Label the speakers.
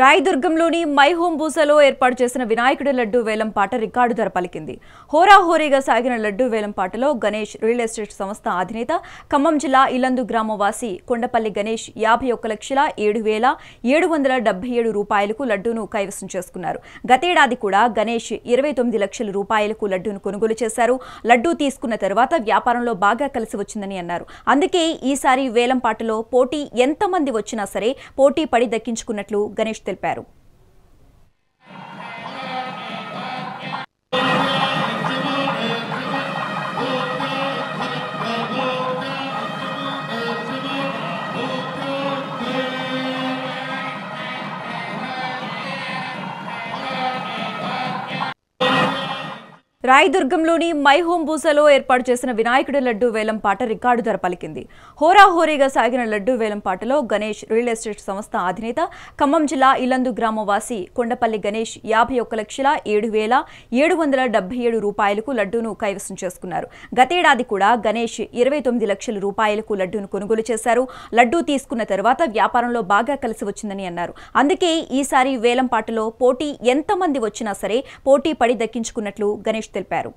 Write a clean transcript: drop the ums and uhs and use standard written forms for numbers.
Speaker 1: రాయదుర్గంలోని my home బూసలో ఏర్పాటు చేసిన వినాయకుడి లడ్డు వేలం పాట రికార్డు ధర పలికింది. హోరాహోరీగా సాగిన లడ్డు వేలం పాటలో గణేష్ రియల్ ఎస్టేట్ సంస్థ అధినేత, ఖమ్మం జిల్లా ఇల్లందు గ్రామవాసి కొండపల్లి గణేష్ 51,07,777 రూపాయలకు లడ్డూను కైవసం చేసుకున్నారు. గతేడాది కూడా గణేష్ 29 లక్షల రూపాయలకు లడ్డూను కొనుగోలు చేశారు. లడ్డూ తీసుకున్న తర్వాత వ్యాపారంలో బాగా కలిసి వచ్చిందని అన్నారు. అందుకే ఈసారి వేలం పాటలో పోటీ ఎంతమంది వచ్చినా సరే పోటీ పడి దక్కించుకున్నట్లు గణేష్ తెలిపారు. రాయదుర్గంలోని మై హోమ్ బూసలో ఏర్పాటు చేసిన వినాయకుడి లడ్డు వేలం పాట రికార్డు ధర పలికింది. హోరాహోరీగా సాగిన లడ్డు వేలం పాటలో గణేష్ రియల్ ఎస్టేట్ సంస్థ అధినేత, ఖమ్మం జిల్లా ఇల్లందు గ్రామవాసి కొండపల్లి గణేష్ 51,07,777 రూపాయలకు లడ్డూను కైవసం చేసుకున్నారు. గతేడాది కూడా గణేష్ 29 లక్షల రూపాయలకు లడ్డూను కొనుగోలు చేశారు. లడ్డూ తీసుకున్న తర్వాత వ్యాపారంలో బాగా కలిసి వచ్చిందని అన్నారు. అందుకే ఈసారి వేలం పాటలో పోటీ ఎంతమంది వచ్చినా సరే పోటీ పడి దక్కించుకున్నట్లు గణేష్ తెలిపారు.